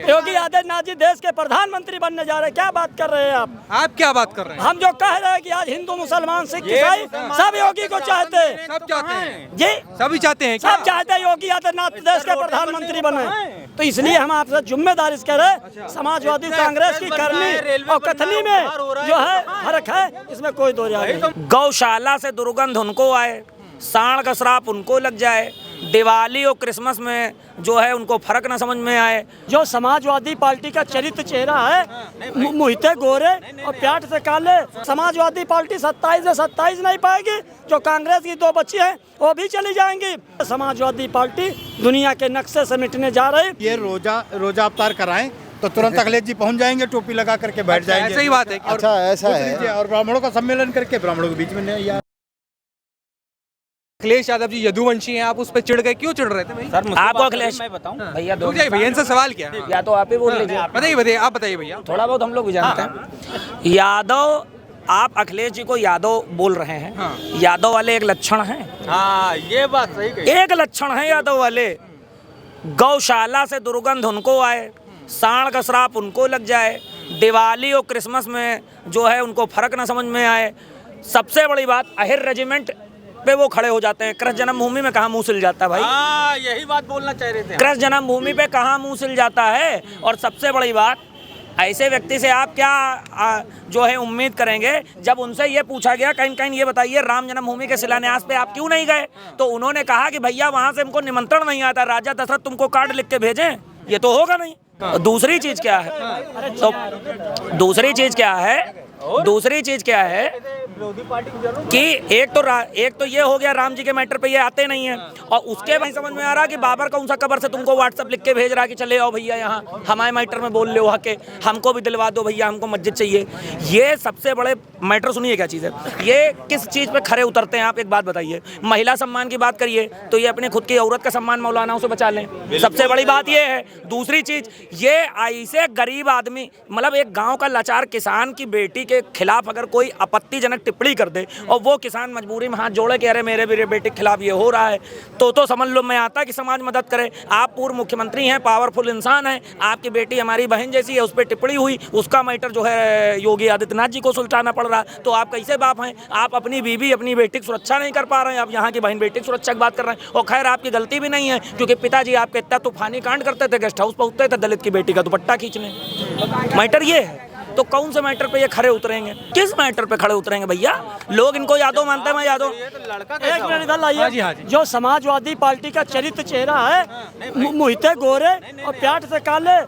योगी आदित्यनाथ जी देश के प्रधानमंत्री बनने जा रहे हैं। क्या बात कर रहे हैं आप क्या बात कर रहे हैं? हम जो कह रहे हैं कि आज हिंदू मुसलमान सिख ईसाई सब योगी को चाहते हैं। सब चाहते हैं जी, सभी चाहते हैं क्या? सब चाहते हैं योगी आदित्यनाथ देश के प्रधानमंत्री बने। तो इसलिए हम आपसे जिम्मेदारी से कह रहे हैं, समाजवादी कांग्रेस की करनी और कथनी में जो है फर्क है, इसमें कोई दो राय नहीं। गौशाला से दुर्गंध उनको आए, सांड का श्राप उनको लग जाए, दिवाली और क्रिसमस में जो है उनको फर्क ना समझ में आए। जो समाजवादी पार्टी का चरित्र चेहरा है, मुहिते गोरे और प्याट से काले, समाजवादी पार्टी 27 से 27 नहीं पाएगी। जो कांग्रेस की दो बच्ची हैं वो भी चली जाएंगी। समाजवादी पार्टी दुनिया के नक्शे से मिटने जा रही। ये रोजा अवतार कराएं तो तुरंत अखिलेश जी पहुंच जाएंगे, टोपी लगा करके बैठ जाएंगे। ऐसा ही बात है। अच्छा ऐसा है। और ब्राह्मणों का सम्मेलन करके ब्राह्मणों के बीच में नहीं यार। अखिलेश यादव जी यदुवंशी हैं, आप उस पर चिढ़ गए, क्यों चिढ़ रहे थे भाई? सर आपको अखिलेश मैं बताऊं भैया रुक जाइए भैया, इनसे सवाल क्या है? या तो आप ही बोल लीजिए। बताइए आप बताइए भैया। थोड़ा बहुत हम लोग भी जानते हैं। यादव, आप अखिलेश जी को यादव बोल रहे हैं। यादव वाले एक लक्षण है। हाँ, ये बात सही कही। एक लक्षण है यादव वाले, गौशाला से दुर्गंध उनको आए, सांड का श्राप उनको लग जाए, दिवाली और क्रिसमस में जो है उनको फर्क ना समझ में आए। सबसे बड़ी बात, अहिर रेजिमेंट पे वो खड़े हो जाते हैं। कृष्ण जन्मभूमि में कहाँ मुंह सिल जाता है भाई? हाँ, यही बात बोलना चाह रहे थे। कृष्ण जन्मभूमि पे कहाँ मुंह सिल जाता है? और सबसे बड़ी बात, ऐसे व्यक्ति से आप क्या जो है उम्मीद करेंगे? जब उनसे ये पूछा गया कहीं कहीं ये बताइए राम जन्मभूमि के शिलान्यास पे आप क्यों नहीं गए, तो उन्होंने कहा कि भैया वहां से हमको निमंत्रण नहीं आता, राजा दशरथ तुमको कार्ड लिख के भेजें, ये तो होगा नहीं। दूसरी चीज क्या है? तो दूसरी चीज क्या है कि एक तो ये हो गया, राम जी के मैटर पे ये आते नहीं है, और उसके नहीं समझ में आ रहा कि बाबर कौन सा कबर से तुमको व्हाट्सएप लिख के भेज रहा कि चले आओ भैया यहाँ हमारे मैटर में बोल ले वहाँ के, हमको भी दिलवा दो भैया, हमको मस्जिद चाहिए। ये सबसे बड़े मैटर, सुनिए क्या चीज़ है ये, किस चीज़ पे खरे उतरते हैं आप? एक बात बताइए। महिला सम्मान की बात करिए तो ये अपने खुद की औरत का सम्मान मौलानाओं से बचा लें, सबसे बड़ी बात ये है। दूसरी चीज़, ये ऐसे गरीब आदमी, मतलब एक गाँव का लाचार किसान की बेटी के खिलाफ अगर कोई आपत्तिजनक टिप्पणी कर दे और वो किसान मजबूरी में हाथ जोड़े कि अरे मेरे बेटे के खिलाफ ये हो रहा है, तो समझ लो मैं आता कि समाज मदद करे। आप पूर्व मुख्यमंत्री हैं, पावरफुल इंसान हैं, आपकी बेटी हमारी बहन जैसी है, उस पर टिप्पणी हुई, उसका मैटर जो है योगी आदित्यनाथ जी को सुलझाना पड़ रहा, तो आप कैसे बाप हैं? आप अपनी बीवी अपनी बेटी की सुरक्षा नहीं कर पा रहे हैं, आप यहाँ की बहन बेटी की सुरक्षा की बात कर रहे हैं। और खैर आपकी गलती भी नहीं है, क्योंकि पिताजी आपके इतना तूफानी कांड करते थे, गेस्ट हाउस पहुंचते थे दलित की बेटी का दुपट्टा खींचने। मैटर ये है, तो कौन से मैटर पे ये खड़े उतरेंगे? किस मैटर पे खड़े उतरेंगे भैया? लोग इनको यादव मानते हैं। मैं यादव, एक मिनट इधर लाइए। जो समाजवादी पार्टी का चरित्र चेहरा है, मुहिते गोरे और प्याट से काले,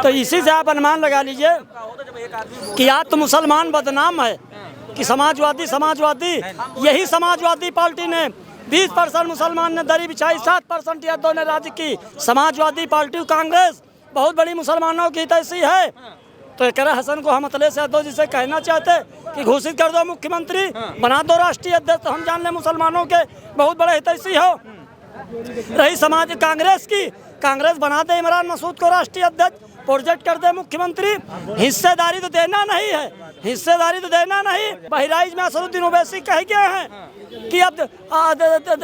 तो इसी से आप अनुमान लगा लीजिए कि आज तो मुसलमान बदनाम है कि समाजवादी यही समाजवादी पार्टी ने 20% मुसलमान ने दरी बिछाई, 7% यादव ने राज्य की। समाजवादी पार्टी कांग्रेस बहुत बड़ी मुसलमानों की तैसी है। तो एकरा हसन को हम अखिलेश यादव जी से कहना चाहते कि घोषित कर दो मुख्यमंत्री, बना दो राष्ट्रीय अध्यक्ष, हम जान लें मुसलमानों के बहुत बड़े हितैषी हो। रही समाज कांग्रेस की, कांग्रेस बना दे इमरान मसूद को राष्ट्रीय अध्यक्ष, प्रोजेक्ट कर दे मुख्यमंत्री। हिस्सेदारी तो देना नहीं है, हिस्सेदारी तो देना नहीं। बहराइच में असरुद्दीन ओवैसी कह गए हैं कि अब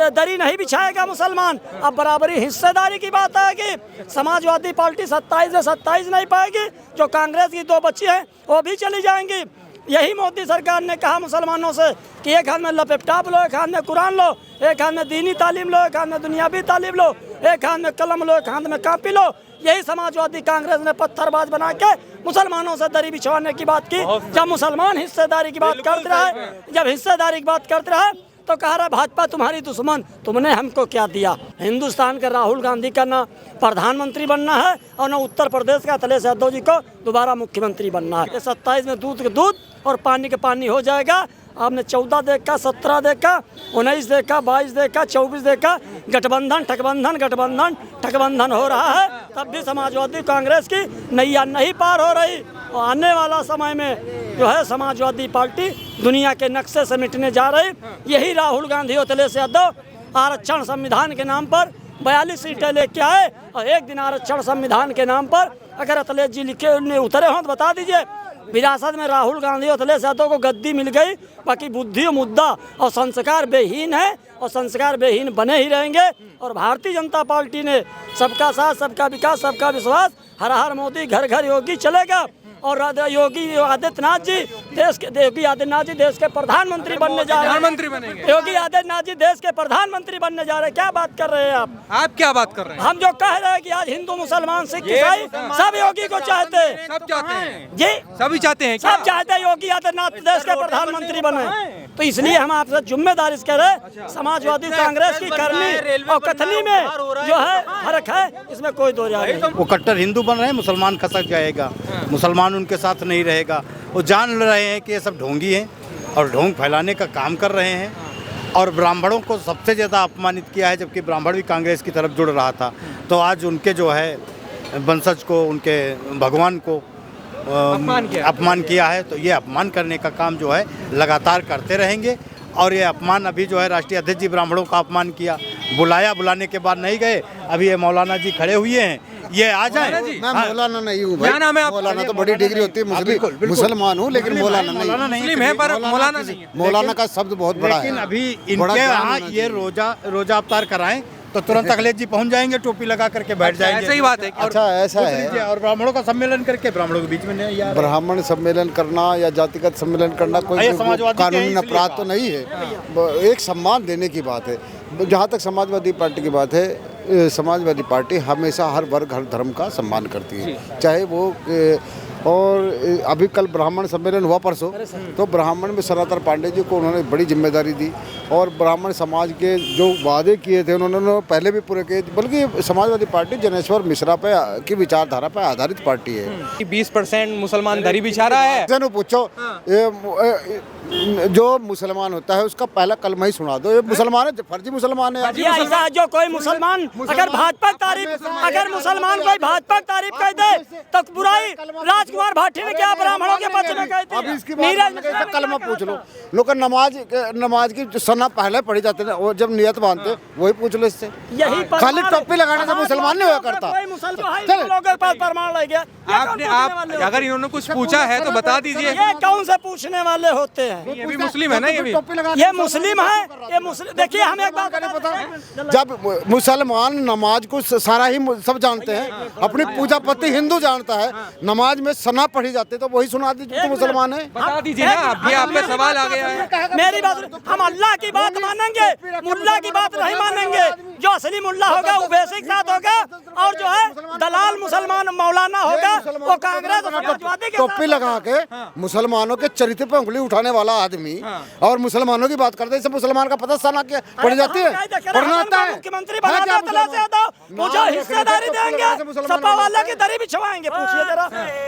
दरी नहीं बिछाएगा मुसलमान, अब बराबरी हिस्सेदारी की बात है कि समाजवादी पार्टी 27 से 27 नहीं पाएगी। जो कांग्रेस की दो बच्ची हैं वो भी चली जाएंगी। यही मोदी सरकार ने कहा मुसलमानों से कि एक हाथ में लैपटॉप लो, एक हाथ में कुरान लो, एक हाथ में दीनी तालीम लो, एक हाथ में दुनियावी तालीम लो, एक हाथ में कलम लो, एक हाथ में कापी लो। यही समाजवादी कांग्रेस ने पत्थरबाज बना के मुसलमानों से दरी बिछवाने की बात की। जब मुसलमान हिस्सेदारी की बात करते रहे, जब हिस्सेदारी की बात करते रहे तो कह रहा भाजपा तुम्हारी दुश्मन, तुमने हमको क्या दिया? हिंदुस्तान के राहुल गांधी का ना प्रधानमंत्री बनना है और ना उत्तर प्रदेश का अखिलेश यादव जी को दोबारा मुख्यमंत्री बनना है। 27 में दूध के दूध और पानी के पानी हो जाएगा। आपने 14 देखा, 17 देखा, 19 देखा, 22 देखा, 24 देखा, गठबंधन ठगबंधन हो रहा है। तब भी समाजवादी कांग्रेस की नैया नहीं पार हो रही। और आने वाला समय में जो है समाजवादी पार्टी दुनिया के नक्शे से मिटने जा रही। यही राहुल गांधी और अखिलेश यादव आरक्षण संविधान के नाम पर 42 सीटें लेके आए, और एक दिन आरक्षण संविधान के नाम पर अगर अखिलेश जी लिखे उतरे हों तो बता दीजिए विरासत में राहुल गांधी और अखिलेश यादव को गद्दी मिल गई, बाकी बुद्धि और मुद्दा और संस्कार बेहीन है और संस्कार बेहीन बने ही रहेंगे। और भारतीय जनता पार्टी ने सबका साथ, सबका विकास, सबका विश्वास, हर हर मोदी, घर घर योगी चलेगा। और योगी आदित्यनाथ जी देश के प्रधानमंत्री बनने जा रहे हैं। प्रधानमंत्री बनेंगे। योगी आदित्यनाथ जी देश के प्रधानमंत्री बनने जा रहे हैं। क्या बात कर रहे हैं आप क्या बात कर रहे हैं? हम जो कह रहे हैं कि आज हिंदू, मुसलमान, सिख, ईसाई सब योगी को चाहते हैं। सब चाहते हैं जी, सभी चाहते हैं। सब चाहते हैं योगी आदित्यनाथ देश के प्रधानमंत्री बने। तो इसलिए हम आपसे जिम्मेदारी से कह रहे हैं, समाजवादी कांग्रेस की करनी और कथनी में जो है फर्क है, इसमें कोई दो राय नहीं। वो कट्टर हिंदू बन रहे हैं, मुसलमान खसक जाएगा, मुसलमान उनके साथ नहीं रहेगा। वो जान रहे हैं कि ये सब ढोंगी हैं और ढोंग फैलाने का काम कर रहे हैं। और ब्राह्मणों को सबसे ज़्यादा अपमानित किया है, जबकि ब्राह्मण भी कांग्रेस की तरफ जुड़ रहा था। तो आज उनके जो है वंशज को, उनके भगवान को अपमान किया है। तो ये अपमान करने का काम जो है लगातार करते रहेंगे। और ये अपमान अभी जो है राष्ट्रीय अध्यक्ष जी ब्राह्मणों का अपमान किया, बुलाने के बाद नहीं गए। अभी ये मौलाना जी खड़े हुए हैं, ये आ जाए। मैं मौलाना नहीं हूँ भाई। क्या नाम है आपका? मौलाना तो बड़ी डिग्री होती है, मुसलमान हूँ लेकिन मौलाना नहीं। मुस्लिम है पर मौलाना नहीं है। मौलाना का शब्द बहुत बड़ा है। लेकिन अभी इनके यहाँ ये रोजा अवतार कराएं तो तुरंत अखिलेश जी पहुंच जाएंगे, टोपी लगा करके बैठ जाएंगे। ऐसा ही बात है। अच्छा ऐसा है। और ब्राह्मणों का सम्मेलन करके ब्राह्मणों के बीच में नहीं यार, ब्राह्मण सम्मेलन करना या जातिगत सम्मेलन करना कोई समाजवादी कानूनी अपराध तो नहीं है। एक सम्मान देने की बात है। जहाँ तक समाजवादी पार्टी की बात है, समाजवादी पार्टी हमेशा हर वर्ग, हर धर्म का सम्मान करती है, चाहे वो और अभी कल ब्राह्मण सम्मेलन हुआ परसों, तो ब्राह्मण में सनातन पांडे जी को उन्होंने बड़ी जिम्मेदारी दी और ब्राह्मण समाज के जो वादे किए थे उन्होंने पहले भी पूरे किए। बल्कि समाजवादी पार्टी जनेश्वर मिश्रा पे की विचारधारा पर आधारित पार्टी है। 20% मुसलमान दरी बिछा रहा है। जन पूछो जो मुसलमान होता है उसका पहला कलमा ही सुना दो। ये मुसलमान है, फर्जी मुसलमान है। ये ऐसा जो कोई मुसलमान अगर भाजपा तारीफ, अगर मुसलमान कोई भाजपा तारीफ कर दे तो बुराई राजकुमार भाटी ने क्या ब्राह्मणों के पक्ष में कही थी। अब इसकी बात कलमा पूछ लो। लोग नमाज की सन्ना पहले पढ़ी जाते थे और जब नियत बांधते वही पूछ लो इससे। यही खाली टोपी लगाने से मुसलमान नहीं हुआ करता। कोई मुसलमान लोगों के पास प्रमाण लग गया। आप अगर इन्होंने कुछ पूछा है तो बता दीजिए। ये कौन से पूछने वाले होते हैं? ये भी मुस्लिम है ना? ये भी ये मुस्लिम है। ये मुस्लिम, देखिए हम एक बात पता, जब मुसलमान नमाज को सारा ही सब जानते हैं, अपनी पूजा पति हिंदू जानता है, नमाज में सना पढ़ी जाती है तो वही सुना दीजिए तो मुसलमान है। बता दीजिए ना। अभी आप पे सवाल आ गया है। मेरी बात, हम अल्लाह की बात मानेंगे, मुल्ला की बात नहीं मानेंगे। जो असली मुल्ला होगा वो बेसिक साथ होगा और जो है दलाल मुसलमान मौलाना होगा वो कांग्रेस और समाजवादी के टोपी लगा के मुसलमानों के चरित्र पे उंगली उठाने वाला आदमी और मुसलमानों की बात करते हैं। इसे मुसलमान का पता सना क्या पढ़ी जाती है, पढ़ना आता है। मुख्यमंत्री बना दो, हिस्सेदारी देंगे, सपा वाले की दरी बिछवाएंगे। पूछिए जरा,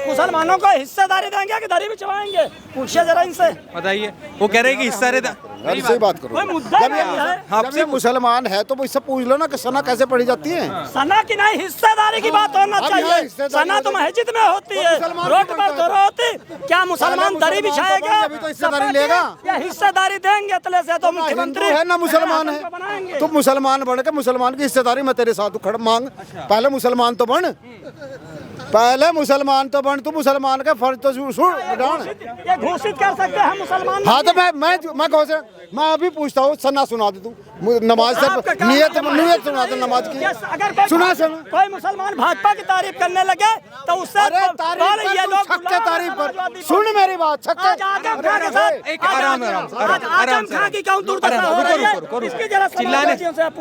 मुसलमानों को हिस्सेदारी देंगे कि दरी बिछवाएंगे? पूछिए जरा इनसे, बताइए। वो कह रहे हैं कि हिस्सेदारी सही बात करो। जब ये मुसलमान है तो इससे पूछ लो ना कि सना कैसे पढ़ी जाती है। सना की नहीं, हिस्सेदारी की बात होना चाहिए। सना तो मस्जिद में होती है, रोड पर थोड़ा होती। क्या मुसलमान दरी बिछाएगा? तो हिस्सेदारी लेगा या हिस्सेदारी देंगे? तले से तो मुख्यमंत्री है ना मुसलमान है। तो मुसलमान बन के मुसलमान की हिस्सेदारी में तेरे साथ खड़ मांग। पहले मुसलमान तो बन, पहले मुसलमान तो बन। तू मुसलमान का फर्ज तो ये घोषित कर सकते हैं मुसलमान। हाँ तो मैं अभी पूछता हूँ, सन्ना सुना दे तू नमाज से, नियत सुना दे नमाज की। अगर सुना कोई मुसलमान भाजपा की तारीफ करने लगे तो उससे ये लोग तारीफ कर। सुन मेरी बात, आराम से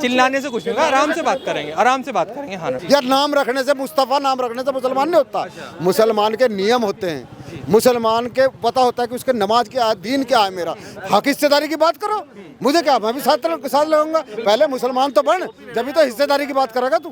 चिल्लाने से कुछ नहीं होगा। आराम से बात करेंगे, आराम से बात करेंगे। हाँ यार, नाम रखने से, मुस्तफा नाम रखने से मुसलमान नहीं होता। मुसलमान के नियम होते हैं, मुसलमान के पता होता है कि उसके नमाज क्या है, दीन क्या है। मेरा हक हिस्सेदारी की बात करो, मुझे क्या, मैं भी साथ लगूंगा। पहले मुसलमान तो बन, जब भी तो हिस्सेदारी की बात करेगा तू।